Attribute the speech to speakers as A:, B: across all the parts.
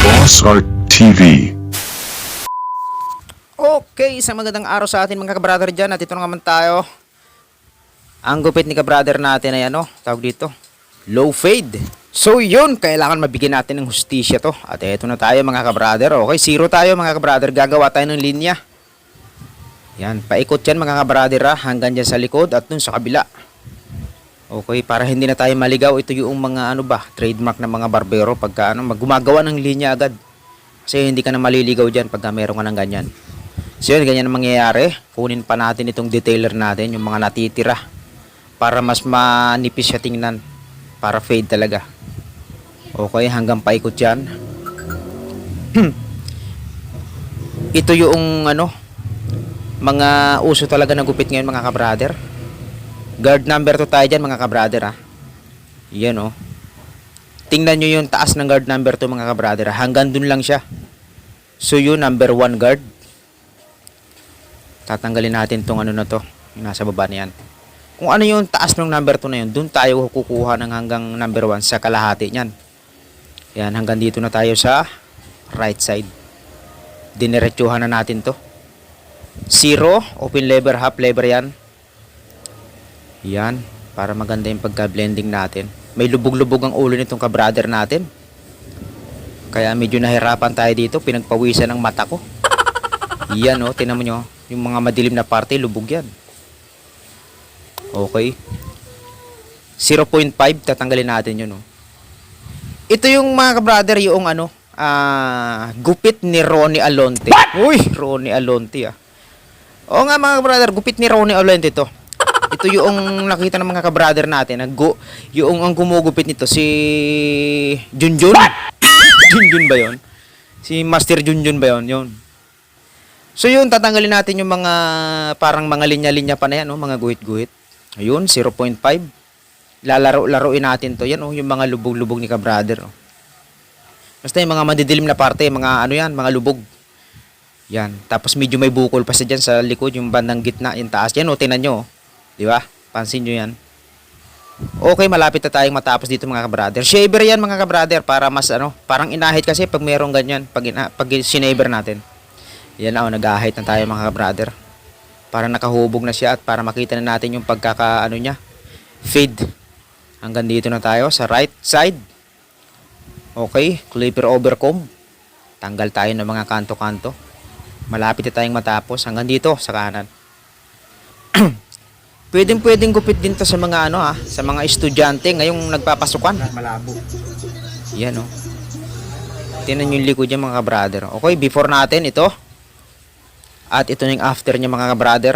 A: Boss Art TV.
B: Okay, isang magandang araw sa atin mga kabrother dyan. At ito na naman tayo. Ang gupit ni kabrother natin ay tawag dito, low fade. So yun, kailangan mabigyan natin ng hustisya to. At ito na tayo mga kabrother. Okay, zero tayo mga kabrother. Gagawa tayo ng linya. Yan, paikot yan mga kabrother hanggang dyan sa likod at dun sa kabila. Okay, para hindi na tayo maligaw. Ito yung mga trademark ng mga barbero. Pagka gumagawa ng linya agad. Kasi hindi ka na maliligaw dyan pagka meron ka ng ganyan. So yun, ganyan ang mangyayari. Kunin pa natin itong detailer natin, yung mga natitira. Para mas manipis siya tingnan. Para fade talaga. Okay, hanggang paikot yan. Ito yung mga uso talaga na gupit ngayon mga kabrother. Guard number 2 tayo dyan mga kabrother Yan Tingnan nyo yung taas ng guard number 2 mga kabrother. Hanggang dun lang siya. So yun, number 1 guard. Tatanggalin natin tong na to, yung nasa baba niyan. Kung ano yung taas ng number 2 na yun, dun tayo kukuha ng hanggang number 1 sa kalahati niyan. Yan, hanggang dito na tayo sa right side. Diniretsuhan na natin to. 0, open lever, half lever yan. Yan, para maganda yung pagka-blending natin. May lubog-lubog ang ulo nitong kabrother natin. Kaya medyo nahirapan tayo dito, pinagpawisan ng mata ko. Yan tinan mo nyo, yung mga madilim na parte, lubog yan. Okay. 0.5, tatanggalin natin yun Ito yung mga kabrother, yung gupit ni Ronnie Alonte. Uy, Ronnie Alonte Oo nga mga kabrother, gupit ni Ronnie Alonte to. Ito yung nakita ng mga kabrother natin. Yung ang gumugupit nito, si Junjun. Junjun ba yun? Si Master Junjun ba yun? Yun. So yun, tatanggalin natin yung mga parang mga linya-linya pa na yan, mga guhit-guhit. Ayun, 0.5. Laruin natin to. Yan, yung mga lubog-lubog ni kabrother. Basta yung mga madidilim na parte, mga mga lubog. Yan. Tapos medyo may bukol pa sa dyan sa likod, yung bandang gitna, yung taas. Yan, tingnan nyo. Di ba? Pansin nyo yan. Okay, malapit na tayong matapos dito mga kabrother. Shaver yan mga kabrother para mas parang inahit kasi pag merong ganyan, pag sinaver natin. Yan nag-ahit na tayo mga kabrother. Para nakahubog na siya at para makita na natin yung niya. Fade. Hanggang dito na tayo sa right side. Okay, clipper over comb. Tanggal tayo ng mga kanto-kanto. Malapit na tayong matapos hanggang dito sa kanan. Pwedeng gupit din to sa mga sa mga estudyante ngayong nagpapasukan. Malabo. Yan Tingnan yung likod niya mga kabrother. Okay, before natin ito. At ito na yung after niya mga kabrother.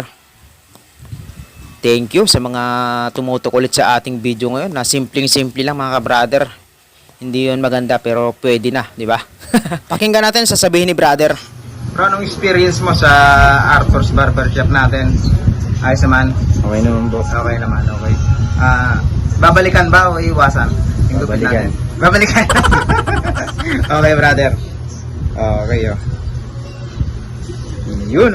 B: Thank you sa mga tumutok ulit sa ating video ngayon na simpleng-simple lang mga kabrother. Hindi yun maganda pero pwede na, di ba? Pakinggan natin sasabihin ni brother. Bro, anong experience mo sa Arthur's Barbershop natin? Ayos naman?
C: Okay naman boss.
B: Okay naman, okay. Babalikan ba o iwasan?
C: Babalikan.
B: Babalikan. Okay brother. Okay Yun